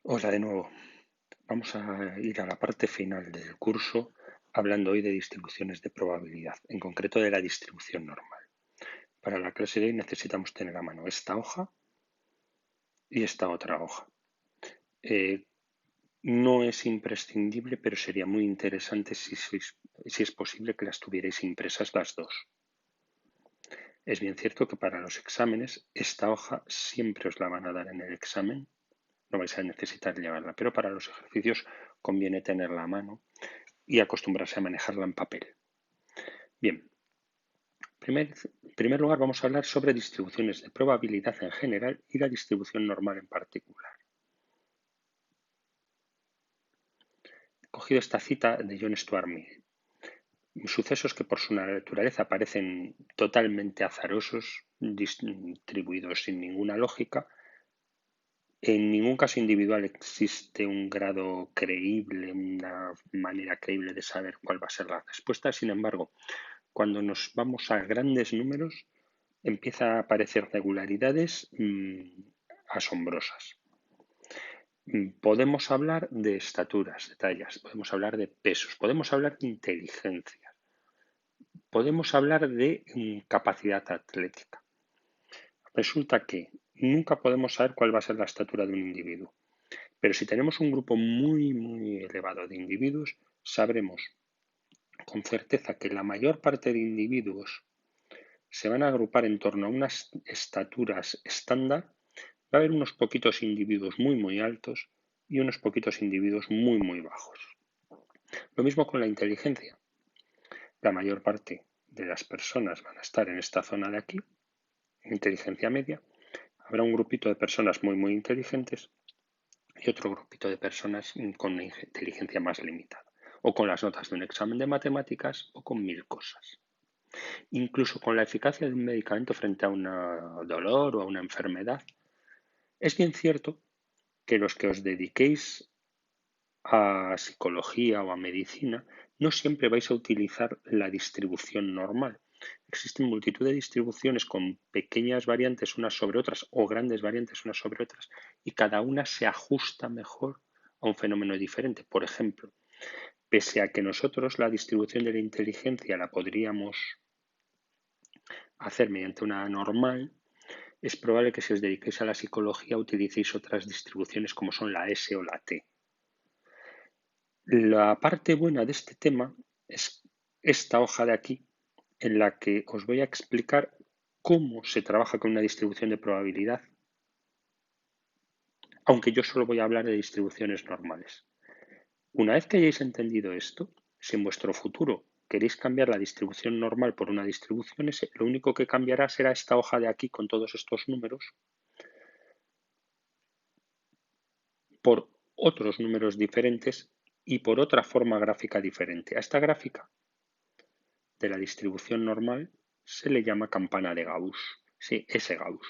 Hola de nuevo. Vamos a ir a la parte final del curso hablando hoy de distribuciones de probabilidad, en concreto de la distribución normal. Para la clase de hoy necesitamos tener a mano esta hoja y esta otra hoja. Eh, no es imprescindible, pero sería muy interesante si es posible que las tuvierais impresas las dos. Es bien cierto que para los exámenes esta hoja siempre os la van a dar en el examen, no vais a necesitar llevarla, pero para los ejercicios conviene tenerla a mano y acostumbrarse a manejarla en papel. Bien, en primer lugar vamos a hablar sobre distribuciones de probabilidad en general y la distribución normal en particular. He cogido esta cita de John Stuart Mill. Sucesos que por su naturaleza parecen totalmente azarosos, distribuidos sin ninguna lógica. En ningún caso individual existe un grado creíble, una manera creíble de saber cuál va a ser la respuesta. Sin embargo, cuando nos vamos a grandes números, empieza a aparecer regularidades asombrosas. Podemos hablar de estaturas, de tallas, podemos hablar de pesos, podemos hablar de inteligencia, podemos hablar de capacidad atlética. Resulta que nunca podemos saber cuál va a ser la estatura de un individuo, pero si tenemos un grupo muy elevado de individuos, sabremos con certeza que la mayor parte de individuos se van a agrupar en torno a unas estaturas estándar. Va a haber unos poquitos individuos muy altos y unos poquitos individuos muy bajos. Lo mismo con la inteligencia. La mayor parte de las personas van a estar en esta zona de aquí, inteligencia media. Habrá un grupito de personas muy inteligentes y otro grupito de personas con una inteligencia más limitada, o con las notas de un examen de matemáticas, o con mil cosas. Incluso con la eficacia de un medicamento frente a un dolor o a una enfermedad. Es bien cierto que los que os dediquéis a psicología o a medicina, no siempre vais a utilizar la distribución normal. Existen multitud de distribuciones con pequeñas variantes unas sobre otras o grandes variantes unas sobre otras y cada una se ajusta mejor a un fenómeno diferente. Por ejemplo, pese a que nosotros la distribución de la inteligencia la podríamos hacer mediante una normal, es probable que si os dediquéis a la psicología utilicéis otras distribuciones como son la S o la T. La parte buena de este tema es esta hoja de aquí, en la que os voy a explicar cómo se trabaja con una distribución de probabilidad, aunque yo solo voy a hablar de distribuciones normales. Una vez que hayáis entendido esto, si en vuestro futuro queréis cambiar la distribución normal por una distribución S, lo único que cambiará será esta hoja de aquí con todos estos números por otros números diferentes y por otra forma gráfica diferente. A esta gráfica de la distribución normal se le llama campana de Gauss. Sí, ese Gauss.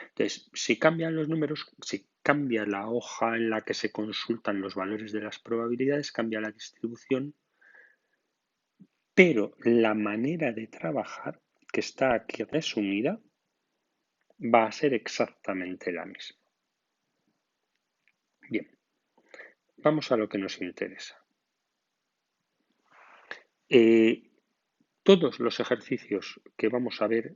Entonces, si cambian los números, si cambia la hoja en la que se consultan los valores de las probabilidades, cambia la distribución, pero la manera de trabajar, que está aquí resumida, va a ser exactamente la misma. Bien, vamos a lo que nos interesa. Todos los ejercicios que vamos a ver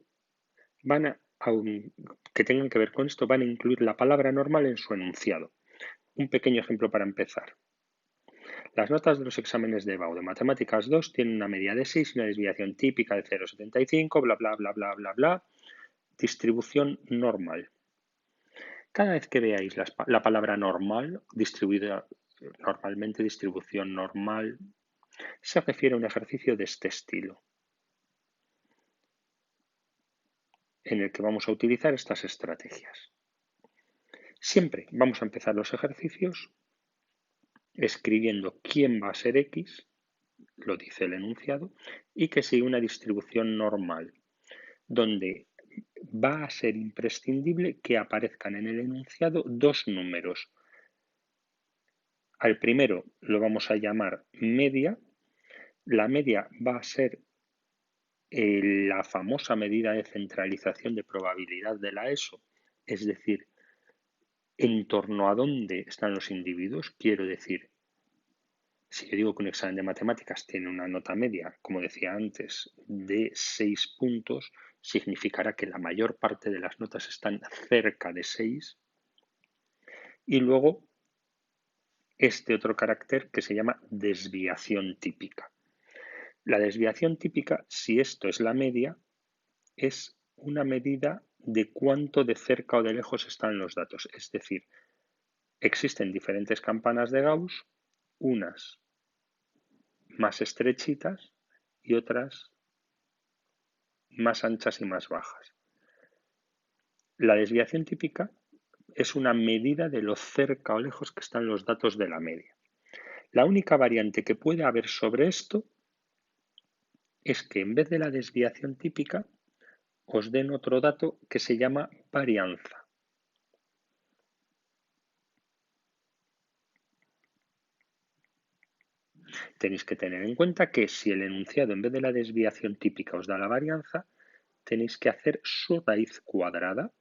que tengan que ver con esto van a incluir la palabra normal en su enunciado. Un pequeño ejemplo para empezar. Las notas de los exámenes de EBAU de Matemáticas 2 tienen una media de 6 y una desviación típica de 0,75, bla. Distribución normal. Cada vez que veáis la palabra normal, normalmente distribución normal, se refiere a un ejercicio de este estilo, en el que vamos a utilizar estas estrategias. Siempre vamos a empezar los ejercicios escribiendo quién va a ser X, lo dice el enunciado, y que sigue una distribución normal, donde va a ser imprescindible que aparezcan en el enunciado dos números. Al primero lo vamos a llamar media. La media va a ser la famosa medida de centralización de probabilidad de la ESO, es decir, en torno a dónde están los individuos, quiero decir, si yo digo que un examen de matemáticas tiene una nota media, como decía antes, de 6 puntos, significará que la mayor parte de las notas están cerca de 6. Y luego este otro carácter que se llama desviación típica. La desviación típica, si esto es la media, es una medida de cuánto de cerca o de lejos están los datos. Es decir, existen diferentes campanas de Gauss, unas más estrechitas y otras más anchas y más bajas. La desviación típica es una medida de lo cerca o lejos que están los datos de la media. La única variante que puede haber sobre esto es que en vez de la desviación típica os den otro dato que se llama varianza. Tenéis que tener en cuenta que si el enunciado en vez de la desviación típica os da la varianza, tenéis que hacer su raíz cuadrada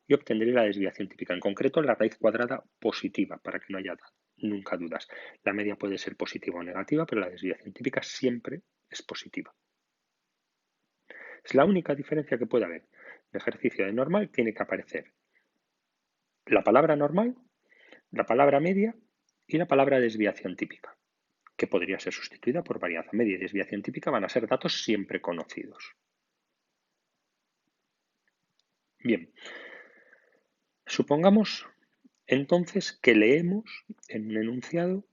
y obtendréis la desviación típica. En concreto, la raíz cuadrada positiva, para que no haya nunca dudas. La media puede ser positiva o negativa, pero la desviación típica siempre es positiva. Es la única diferencia que puede haber. En ejercicio de normal tiene que aparecer la palabra normal, la palabra media y la palabra desviación típica, que podría ser sustituida por varianza. Media y desviación típica van a ser datos siempre conocidos. Bien, supongamos entonces que leemos en un enunciado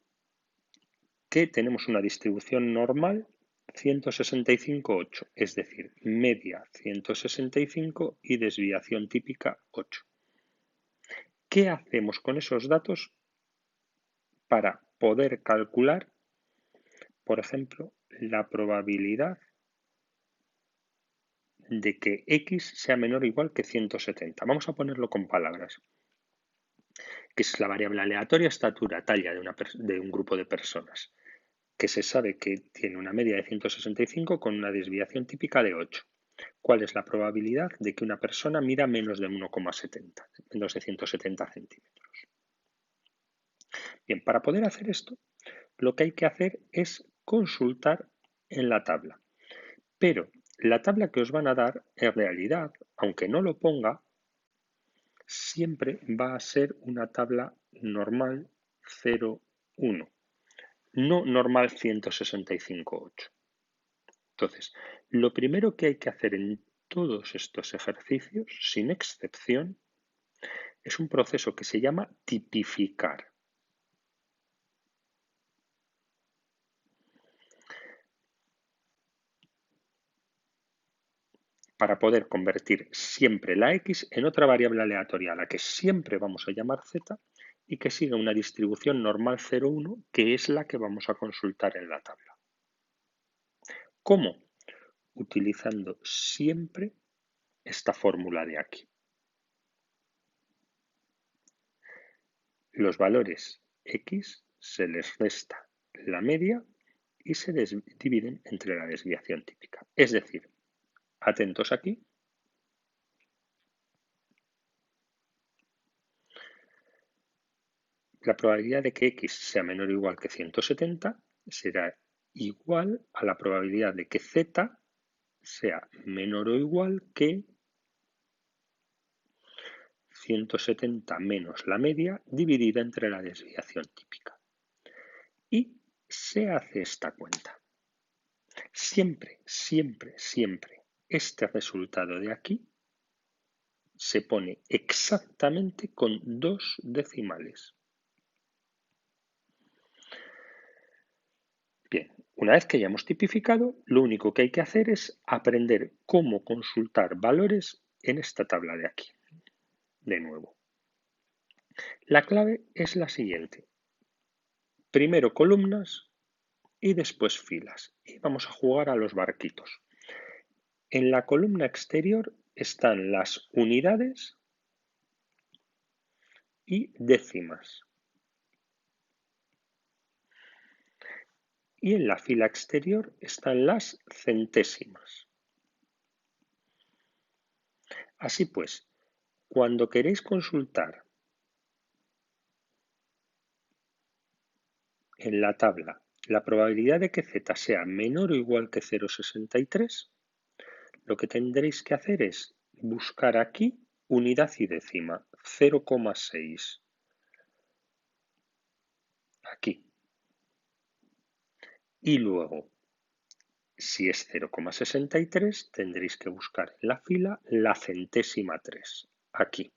que tenemos una distribución normal 165,8, es decir, media 165 y desviación típica 8. ¿Qué hacemos con esos datos para poder calcular, por ejemplo, la probabilidad de que x sea menor o igual que 170? Vamos a ponerlo con palabras, que es la variable aleatoria estatura talla de un grupo de personas, que se sabe que tiene una media de 165 con una desviación típica de 8. ¿Cuál es la probabilidad de que una persona mida menos de 1,70, menos de 170 centímetros? Bien, para poder hacer esto, lo que hay que hacer es consultar en la tabla. Pero la tabla que os van a dar, en realidad, aunque no lo ponga, siempre va a ser una tabla normal 0,1, no normal 165,8. Entonces, lo primero que hay que hacer en todos estos ejercicios, sin excepción, es un proceso que se llama tipificar. Para poder convertir siempre la x en otra variable aleatoria a la que siempre vamos a llamar z y que siga una distribución normal 0,1, que es la que vamos a consultar en la tabla. ¿Cómo? Utilizando siempre esta fórmula de aquí. Los valores x se les resta la media y se dividen entre la desviación típica. Es decir, atentos aquí, la probabilidad de que x sea menor o igual que 170 será igual a la probabilidad de que z sea menor o igual que 170 menos la media dividida entre la desviación típica. Y se hace esta cuenta. Siempre, siempre, siempre este resultado de aquí se pone exactamente con 2 decimales. Bien, una vez que ya hemos tipificado, lo único que hay que hacer es aprender cómo consultar valores en esta tabla de aquí. De nuevo, la clave es la siguiente. Primero columnas y después filas. Y vamos a jugar a los barquitos. En la columna exterior están las unidades y décimas. Y en la fila exterior están las centésimas. Así pues, cuando queréis consultar en la tabla la probabilidad de que z sea menor o igual que 0,63, lo que tendréis que hacer es buscar aquí unidad y décima, 0,6, aquí. Y luego, si es 0,63, tendréis que buscar en la fila la centésima 3, aquí.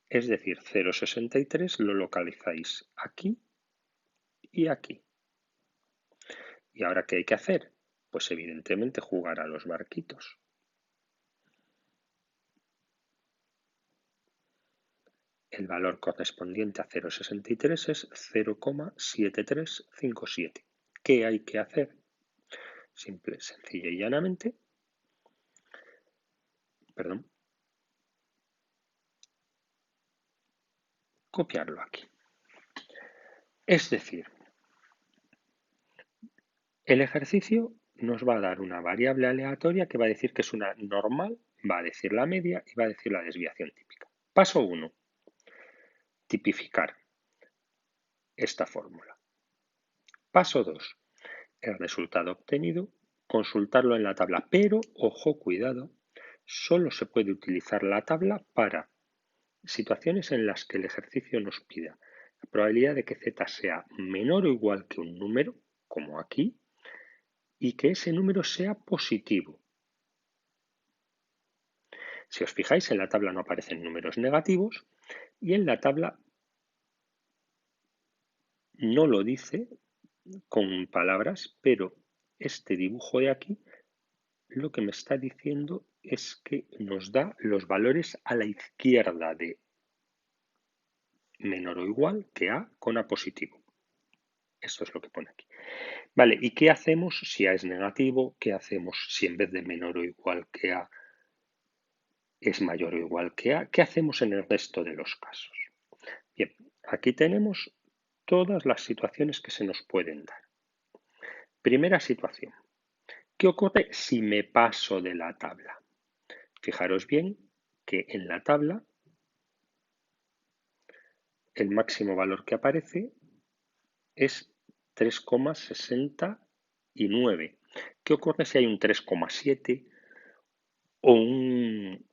Es decir, 0,63 lo localizáis aquí y aquí. ¿Y ahora qué hay que hacer? Pues evidentemente jugar a los barquitos. El valor correspondiente a 0,63 es 0,7357. ¿Qué hay que hacer? Simple, sencilla y llanamente, copiarlo aquí. Es decir, el ejercicio nos va a dar una variable aleatoria que va a decir que es una normal, va a decir la media y va a decir la desviación típica. Paso 1. Tipificar esta fórmula. Paso 2. El resultado obtenido, consultarlo en la tabla, pero, ojo, cuidado, solo se puede utilizar la tabla para situaciones en las que el ejercicio nos pida la probabilidad de que z sea menor o igual que un número, como aquí, y que ese número sea positivo. Si os fijáis, en la tabla no aparecen números negativos y en la tabla no lo dice con palabras, pero este dibujo de aquí lo que me está diciendo es que nos da los valores a la izquierda de menor o igual que A con A positivo. Esto es lo que pone aquí. Vale, ¿y qué hacemos si A es negativo? ¿Qué hacemos si en vez de menor o igual que A es mayor o igual que A? ¿Qué hacemos en el resto de los casos? Bien, aquí tenemos todas las situaciones que se nos pueden dar. Primera situación. ¿Qué ocurre si me paso de la tabla? Fijaros bien que en la tabla el máximo valor que aparece es 3,69. ¿Qué ocurre si hay un 3,7 o un,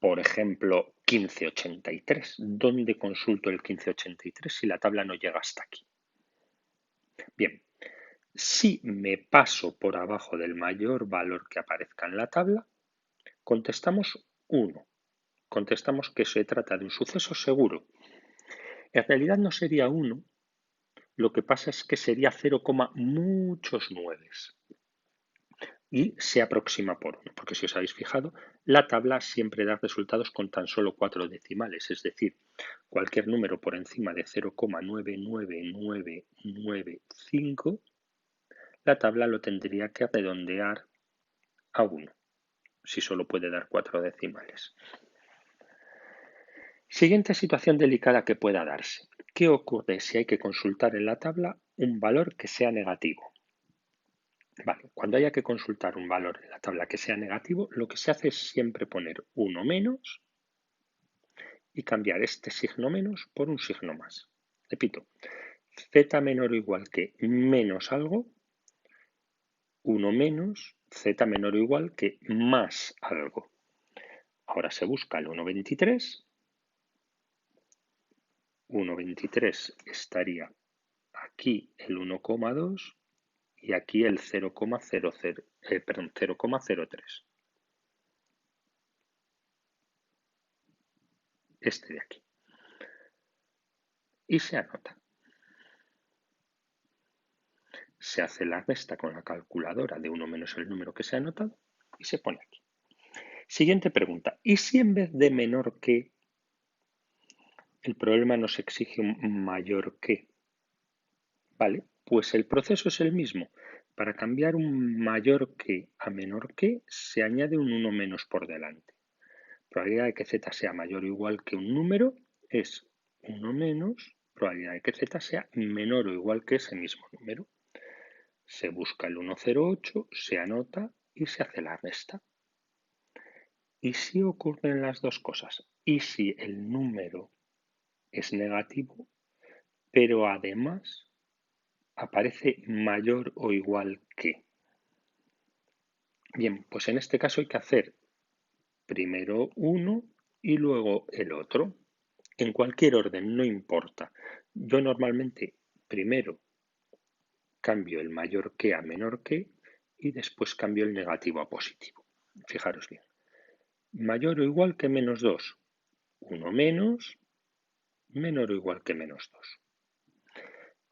por ejemplo, 1583? ¿Dónde consulto el 1583 si la tabla no llega hasta aquí? Bien, si me paso por abajo del mayor valor que aparezca en la tabla, contestamos 1. Contestamos que se trata de un suceso seguro. En realidad no sería 1, lo que pasa es que sería 0, muchos nueves y se aproxima por 1, porque si os habéis fijado, la tabla siempre da resultados con tan solo 4 decimales, es decir, cualquier número por encima de 0,99995, la tabla lo tendría que redondear a 1, si solo puede dar 4 decimales. Siguiente situación delicada que pueda darse. ¿Qué ocurre si hay que consultar en la tabla un valor que sea negativo? Vale, cuando haya que consultar un valor en la tabla que sea negativo, lo que se hace es siempre poner 1 menos y cambiar este signo menos por un signo más. Repito, z menor o igual que menos algo, 1 menos, z menor o igual que más algo. Ahora se busca el 1,23. 1,23 estaría aquí el 1,2 y aquí el 0,03. Este de aquí. Y se anota. Se hace la resta con la calculadora de 1 menos el número que se ha anotado y se pone aquí. Siguiente pregunta. ¿Y si en vez de menor que el problema nos exige un mayor que? Vale, pues el proceso es el mismo. Para cambiar un mayor que a menor que, se añade un 1 menos por delante. Probabilidad de que z sea mayor o igual que un número es 1 menos probabilidad de que z sea menor o igual que ese mismo número. Se busca el 1,08, se anota y se hace la resta. ¿Y si ocurren las dos cosas? ¿Y si el número es negativo? pero además aparece mayor o igual que. Bien, pues en este caso hay que hacer primero uno y luego el otro. En cualquier orden, no importa. Yo normalmente primero cambio el mayor que a menor que y después cambio el negativo a positivo. Fijaros bien. Mayor o igual que menos 2. 1 menos, menor o igual que menos 2.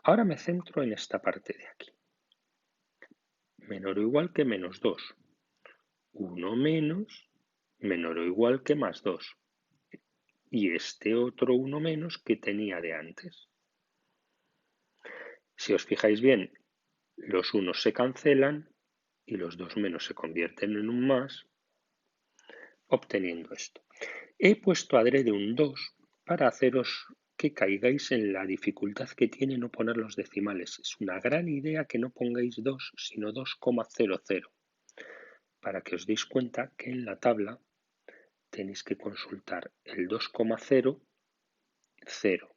Ahora me centro en esta parte de aquí. Menor o igual que menos 2. 1 menos, menor o igual que más 2. Y este otro 1 menos que tenía de antes. Si os fijáis bien, los unos se cancelan y los dos menos se convierten en un más, obteniendo esto. He puesto adrede un 2 para haceros que caigáis en la dificultad que tiene no poner los decimales. Es una gran idea que no pongáis 2, sino 2,00, para que os deis cuenta que en la tabla tenéis que consultar el 2,00,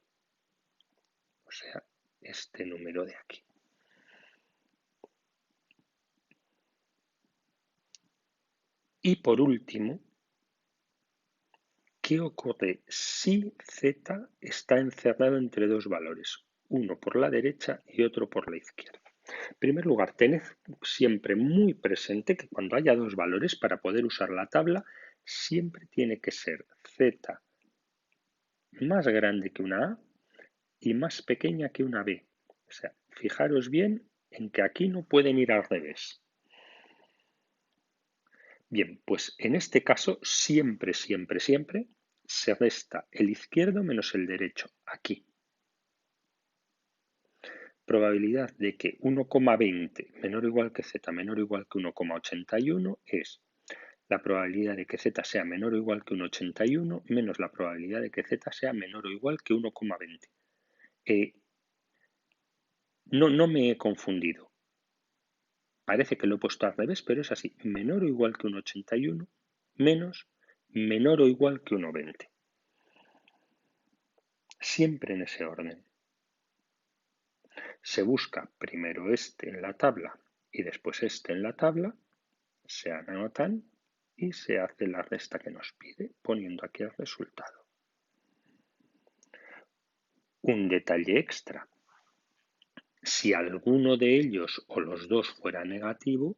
o sea, este número de aquí. Y por último, ¿qué ocurre si z está encerrado entre dos valores? Uno por la derecha y otro por la izquierda. En primer lugar, tened siempre muy presente que cuando haya dos valores, para poder usar la tabla, siempre tiene que ser z más grande que una a y más pequeña que una b. O sea, fijaros bien en que aquí no pueden ir al revés. Bien, pues en este caso siempre, siempre, siempre se resta el izquierdo menos el derecho, aquí. Probabilidad de que 1,20 menor o igual que z menor o igual que 1,81 es la probabilidad de que z sea menor o igual que 1,81 menos la probabilidad de que z sea menor o igual que 1,20. No me he confundido. Parece que lo he puesto al revés, pero es así. Menor o igual que 1,81 menos menor o igual que 1,20. Siempre en ese orden. Se busca primero este en la tabla y después este en la tabla, se anotan y se hace la resta que nos pide poniendo aquí el resultado. Un detalle extra. Si alguno de ellos o los dos fuera negativo,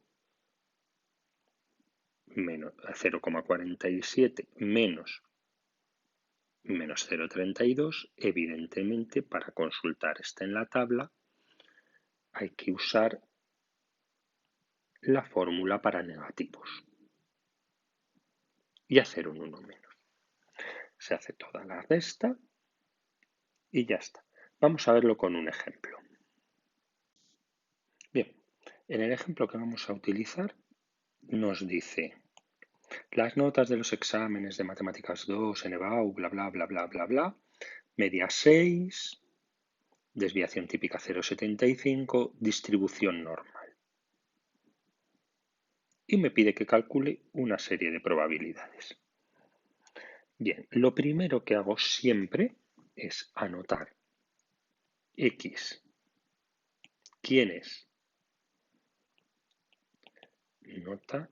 menos 0,47 menos 0,32, evidentemente para consultar este en la tabla hay que usar la fórmula para negativos y hacer un 1 menos. Se hace toda la resta y ya está. Vamos a verlo con un ejemplo. Bien, en el ejemplo que vamos a utilizar nos dice las notas de los exámenes de Matemáticas 2, NBAU, bla, bla, bla, bla, bla, bla, media 6, desviación típica 0,75, distribución normal. Y me pide que calcule una serie de probabilidades. Bien, lo primero que hago siempre es anotar X. ¿Quién es? Nota,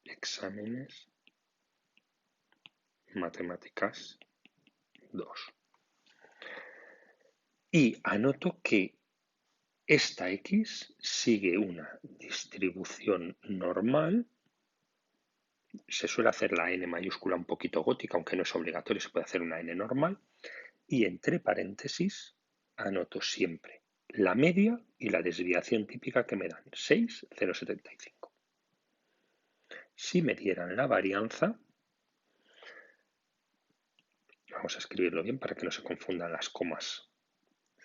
exámenes, matemáticas 2. Y anoto que esta X sigue una distribución normal. Se suele hacer la N mayúscula un poquito gótica, aunque no es obligatorio, se puede hacer una N normal. Y entre paréntesis anoto siempre la media y la desviación típica que me dan, 6,075. Si me dieran la varianza, vamos a escribirlo bien para que no se confundan las comas,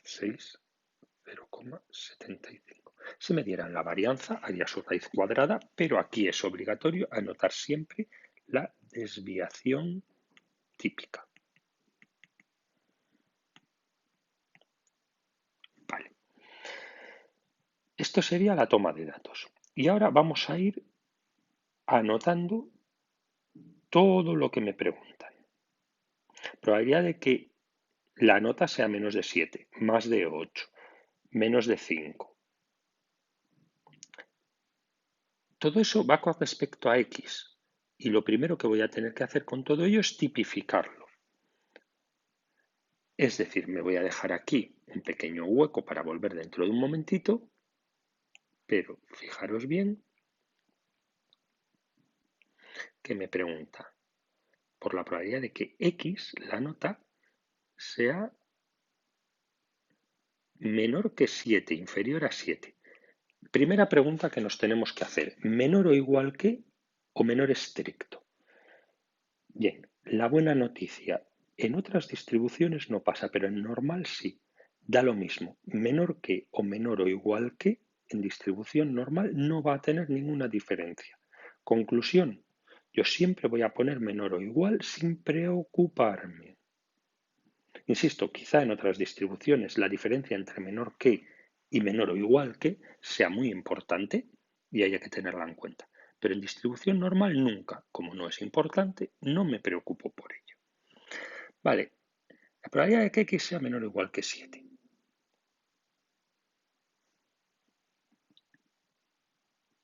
6,075. Si me dieran la varianza, haría su raíz cuadrada, pero aquí es obligatorio anotar siempre la desviación típica. Vale. Esto sería la toma de datos. Y ahora vamos a ir anotando todo lo que me preguntan. Probabilidad de que la nota sea menos de 7, más de 8, menos de 5. Todo eso va con respecto a X. Y lo primero que voy a tener que hacer con todo ello es tipificarlo. Es decir, me voy a dejar aquí un pequeño hueco para volver dentro de un momentito, pero fijaros bien que me pregunta por la probabilidad de que X, la nota, sea menor que 7, inferior a 7. Primera pregunta que nos tenemos que hacer, ¿menor o igual que o menor estricto? Bien, la buena noticia, en otras distribuciones no pasa, pero en normal sí. Da lo mismo, menor que o menor o igual que, en distribución normal no va a tener ninguna diferencia. Conclusión, yo siempre voy a poner menor o igual sin preocuparme. Insisto, quizá en otras distribuciones la diferencia entre menor que y menor o igual que sea muy importante y haya que tenerla en cuenta. Pero en distribución normal nunca, como no es importante, no me preocupo por ello. Vale, la probabilidad de que X sea menor o igual que 7.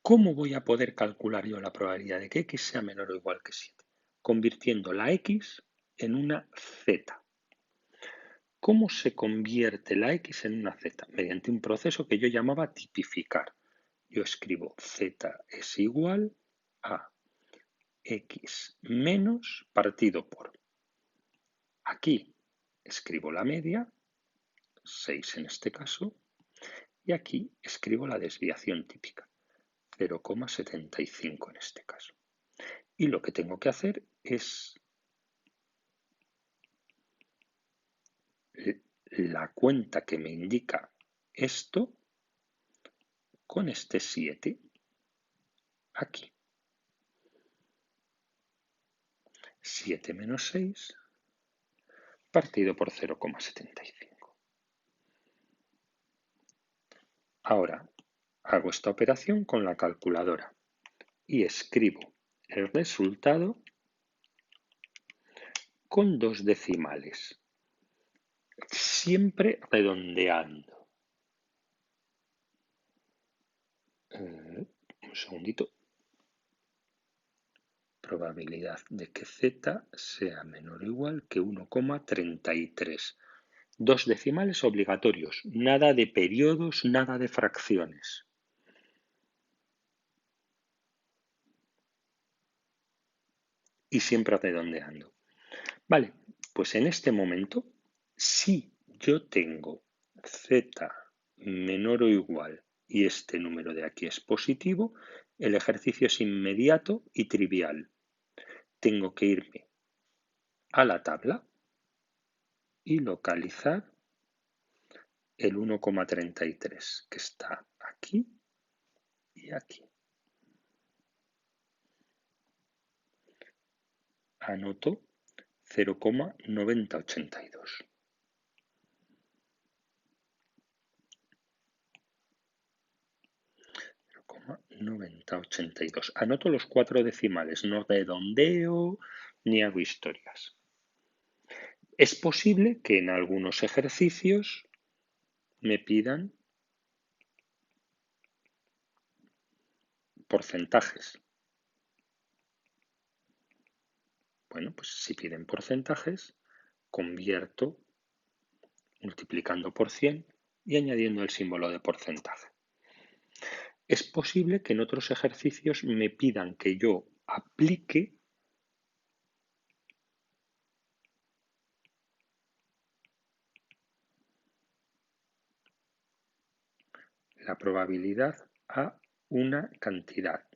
¿Cómo voy a poder calcular yo la probabilidad de que X sea menor o igual que 7? Convirtiendo la X en una Z. ¿Cómo se convierte la X en una Z? Mediante un proceso que yo llamaba tipificar. Yo escribo Z es igual a X menos partido por. Aquí escribo la media, 6 en este caso, y aquí escribo la desviación típica, 0,75 en este caso. Y lo que tengo que hacer es la cuenta que me indica esto con este 7 aquí. 7 menos 6 partido por 0,75. Ahora hago esta operación con la calculadora y escribo el resultado con 2 decimales, siempre redondeando. Un segundito. Probabilidad de que Z sea menor o igual que 1,33. 2 decimales obligatorios, nada de periodos, nada de fracciones. Y siempre redondeando. Vale, pues en este momento, si yo tengo Z menor o igual y este número de aquí es positivo, el ejercicio es inmediato y trivial. Tengo que irme a la tabla y localizar el 1,33 que está aquí y aquí. Anoto 0,9082. 0,9082. Anoto los 4 decimales, no redondeo ni hago historias. Es posible que en algunos ejercicios me pidan porcentajes. Bueno, pues si piden porcentajes, convierto multiplicando por 100 y añadiendo el símbolo de porcentaje. Es posible que en otros ejercicios me pidan que yo aplique la probabilidad a una cantidad.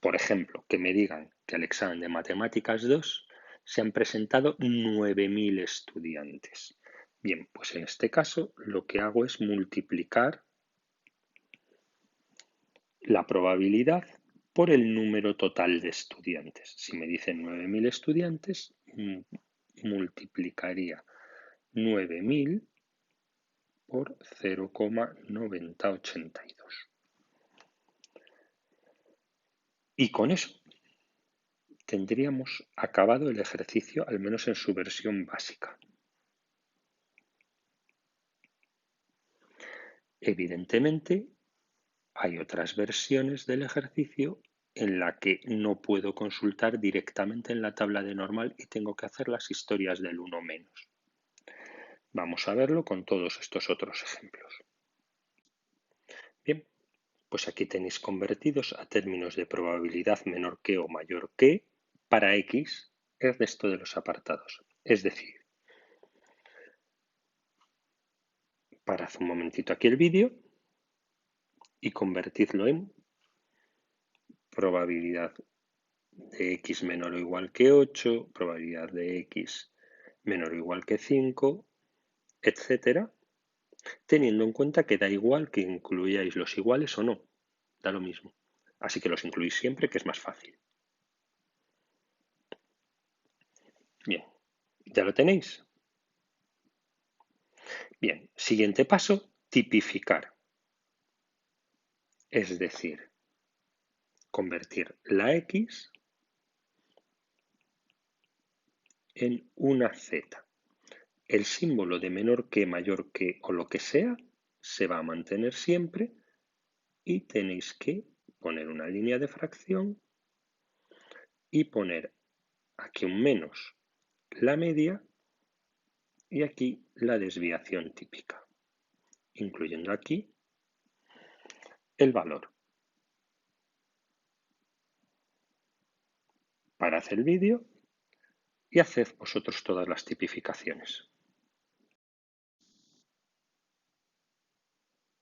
Por ejemplo, que me digan que al examen de Matemáticas 2 se han presentado 9.000 estudiantes. Bien, pues en este caso lo que hago es multiplicar la probabilidad por el número total de estudiantes. Si me dicen 9.000 estudiantes, multiplicaría 9.000 por 0,9082. Y con eso tendríamos acabado el ejercicio, al menos en su versión básica. Evidentemente, hay otras versiones del ejercicio en la que no puedo consultar directamente en la tabla de normal y tengo que hacer las historias del 1 menos. Vamos a verlo con todos estos otros ejemplos. Bien, pues aquí tenéis convertidos a términos de probabilidad menor que o mayor que para X el resto de los apartados. Es decir, parad un momentito aquí el vídeo y convertidlo en probabilidad de X menor o igual que 8, probabilidad de X menor o igual que 5, etcétera, teniendo en cuenta que da igual que incluyáis los iguales o no, da lo mismo. Así que los incluís siempre, que es más fácil. Bien, ¿ya lo tenéis? Bien, siguiente paso, tipificar. Es decir, convertir la X en una Z. El símbolo de menor que, mayor que o lo que sea se va a mantener siempre y tenéis que poner una línea de fracción y poner aquí un menos la media y aquí la desviación típica, incluyendo aquí el valor. Parad el vídeo y haced vosotros todas las tipificaciones.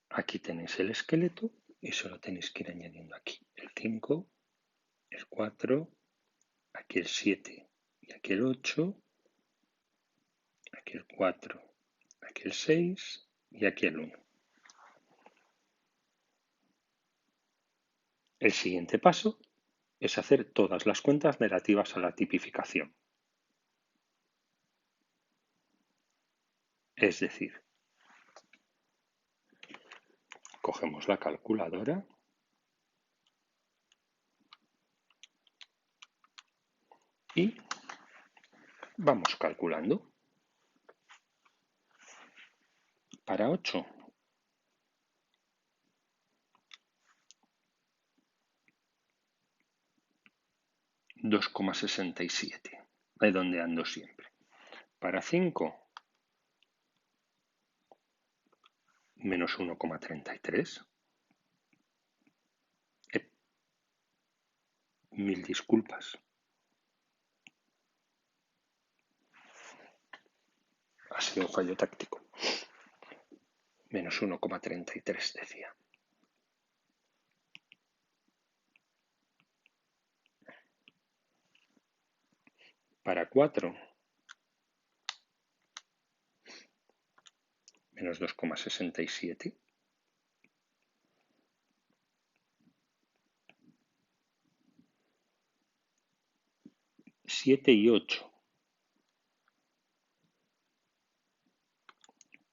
Aquí tenéis el esqueleto y solo tenéis que ir añadiendo aquí el 5, el 4, aquí el 7 y aquí el 8, aquí el 4, aquí el 6 y aquí el 1. El siguiente paso es hacer todas las cuentas relativas a la tipificación. Es decir, cogemos la calculadora y vamos calculando. Para 8, 2,67, redondeando siempre. Para 5, menos 1,33. Mil disculpas. Ha sido un fallo táctico. Menos 1,33 decía. Para 4, menos 2,67. 7 y 8.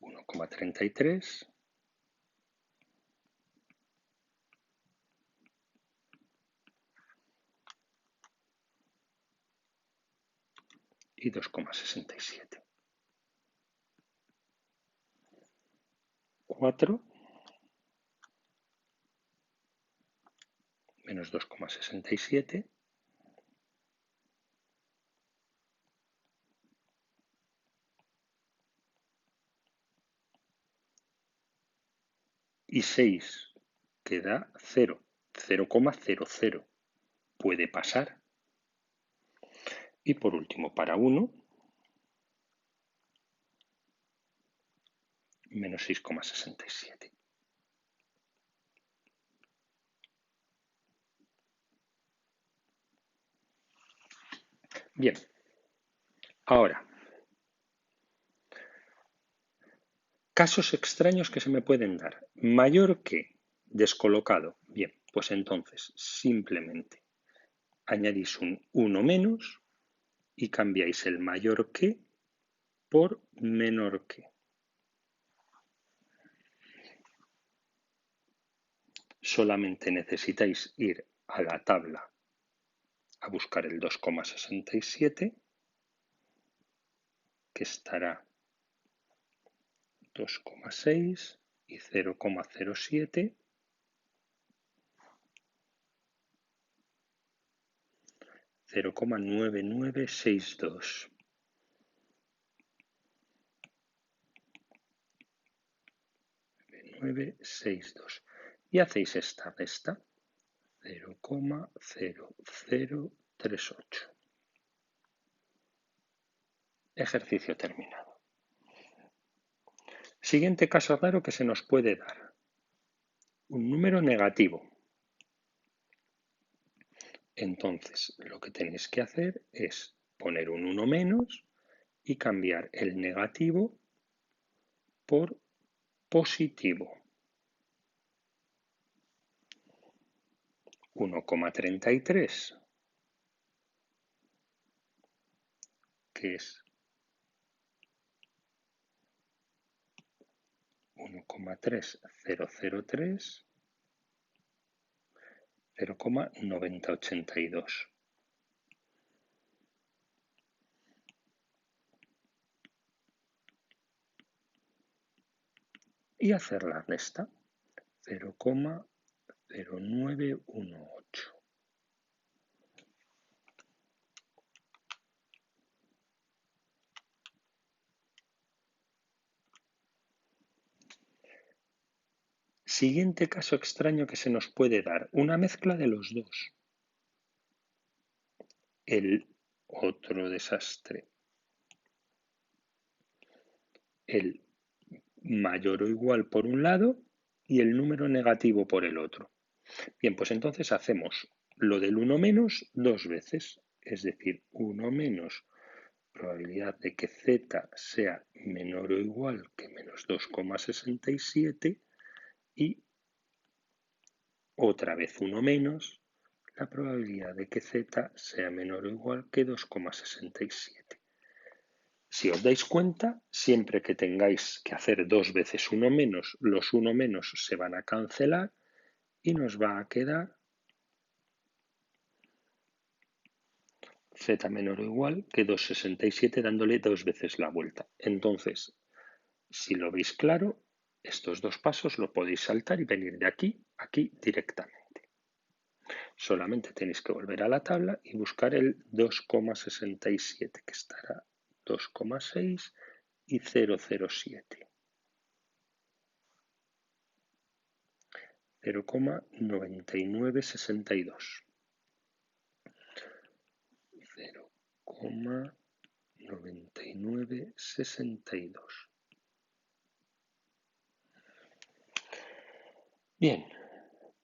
1,33. Y 2,67. 4 menos 2,67 y 6 que da 0, 0,00. Puede pasar. Y por último, para 1, menos 6,67. Bien, ahora, casos extraños que se me pueden dar. Mayor que, descolocado. Bien, pues entonces simplemente añadís un 1 menos y cambiáis el mayor que por menor que. Solamente necesitáis ir a la tabla a buscar el 2,67, que estará 2,6 y 0,07, 0,9962. 962. Y hacéis esta resta, 0,0038. Ejercicio terminado. Siguiente caso raro que se nos puede dar. Un número negativo. Entonces, lo que tenéis que hacer es poner un 1 menos y cambiar el negativo por positivo. 1,33, que es 1,3003, 0,9082. Y hacer la resta, 0,0918. Siguiente caso extraño que se nos puede dar, una mezcla de los dos. El otro desastre. El mayor o igual por un lado y el número negativo por el otro. Bien, pues entonces hacemos lo del 1 menos dos veces, es decir, 1 menos probabilidad de que z sea menor o igual que menos 2,67 y otra vez 1 menos la probabilidad de que z sea menor o igual que 2,67. Si os dais cuenta, siempre que tengáis que hacer dos veces 1 menos, los 1 menos se van a cancelar y nos va a quedar z menor o igual que 2,67 dándole dos veces la vuelta. Entonces, si lo veis claro, estos dos pasos lo podéis saltar y venir de aquí a aquí directamente. Solamente tenéis que volver a la tabla y buscar el 2,67, que estará 2,6 y 0,07. 0,9962. 0,9962. Bien,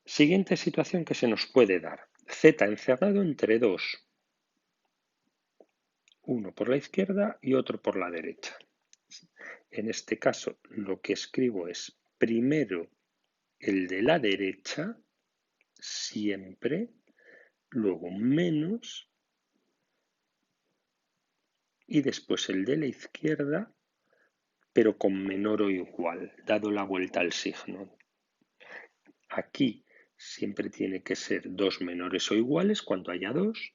siguiente situación que se nos puede dar. Z encerrado entre dos. Uno por la izquierda y otro por la derecha. En este caso, lo que escribo es primero el de la derecha, siempre, luego menos, y después el de la izquierda, pero con menor o igual, dado la vuelta al signo. Aquí siempre tiene que ser dos menores o iguales cuando haya dos.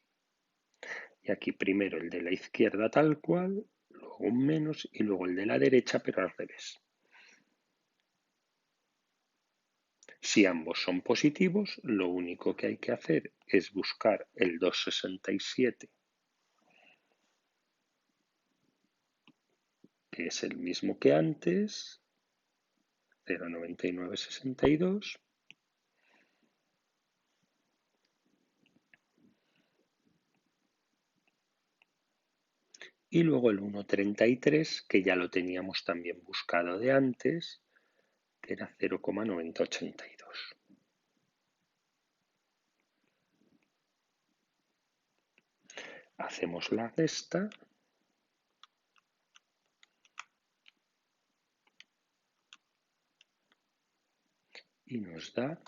Y aquí primero el de la izquierda tal cual, luego un menos y luego el de la derecha, pero al revés. Si ambos son positivos, lo único que hay que hacer es buscar el 2,67, que es el mismo que antes, 0,9962. Y luego el 1,33, que ya lo teníamos también buscado de antes, que era 0,9082. Hacemos la resta y nos da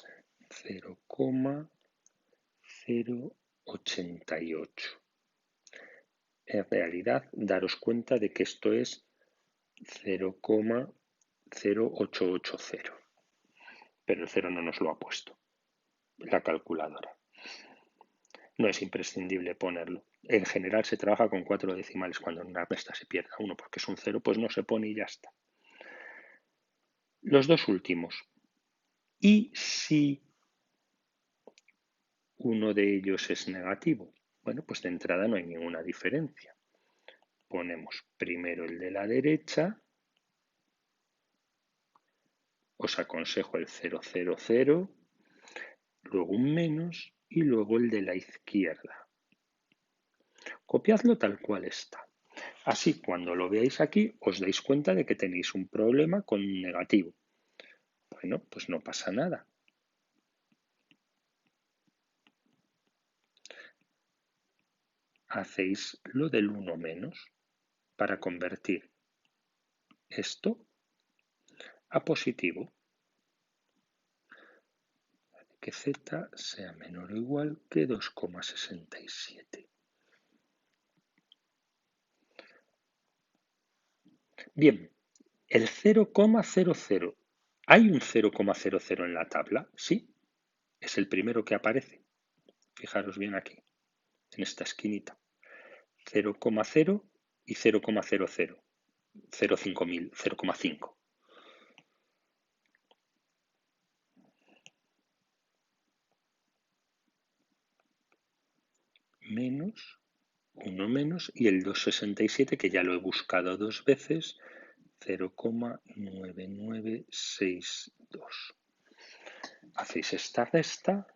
0,088. En realidad, daros cuenta de que esto es 0,0880, pero el 0 no nos lo ha puesto la calculadora. No es imprescindible ponerlo. En general se trabaja con 4 decimales cuando en una resta se pierda uno porque es un 0, pues no se pone y ya está. Los dos últimos. ¿Y si uno de ellos es negativo? Bueno, pues de entrada no hay ninguna diferencia. Ponemos primero el de la derecha, os aconsejo el 0, 0, 0, luego un menos y luego el de la izquierda. Copiadlo tal cual está. Así, cuando lo veáis aquí, os dais cuenta de que tenéis un problema con negativo. Bueno, pues no pasa nada. Hacéis lo del 1 menos para convertir esto a positivo. Que z sea menor o igual que 2,67. Bien, el 0,00. ¿Hay un 0,00 en la tabla? Sí, es el primero que aparece. Fijaros bien aquí, en esta esquinita. 0,0 y 0,00. 0,5000, 0,5. Menos, 1 menos, y el 267, que ya lo he buscado dos veces, 0,9962. Hacéis esta resta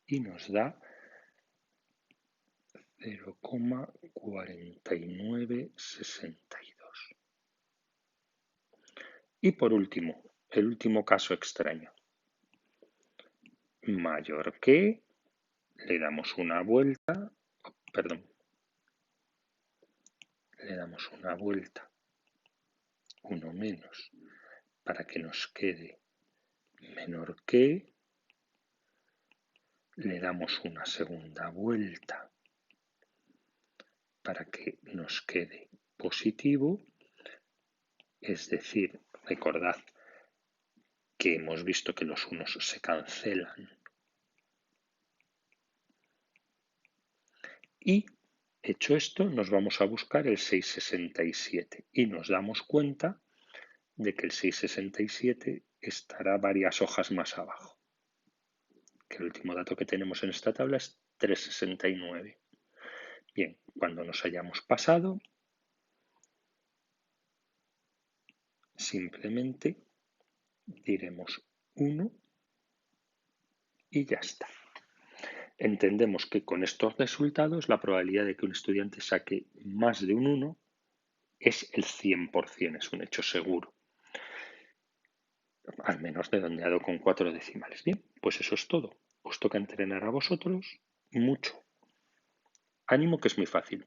y nos da 0,4962. Y por último, el último caso extraño. Mayor que, le damos una vuelta, perdón, le damos una vuelta, 1 menos, para que nos quede menor que, le damos una segunda vuelta para que nos quede positivo, es decir, recordad que hemos visto que los unos se cancelan. Y hecho esto, nos vamos a buscar el 667 y nos damos cuenta de que el 667 estará varias hojas más abajo. Que el último dato que tenemos en esta tabla es 369. Bien, cuando nos hayamos pasado, simplemente diremos 1 y ya está. Entendemos que con estos resultados la probabilidad de que un estudiante saque más de un 1 es el 100%, es un hecho seguro. Al menos redondeado con 4 decimales. Bien, pues eso es todo. Os toca entrenar a vosotros mucho. Ánimo, que es muy fácil.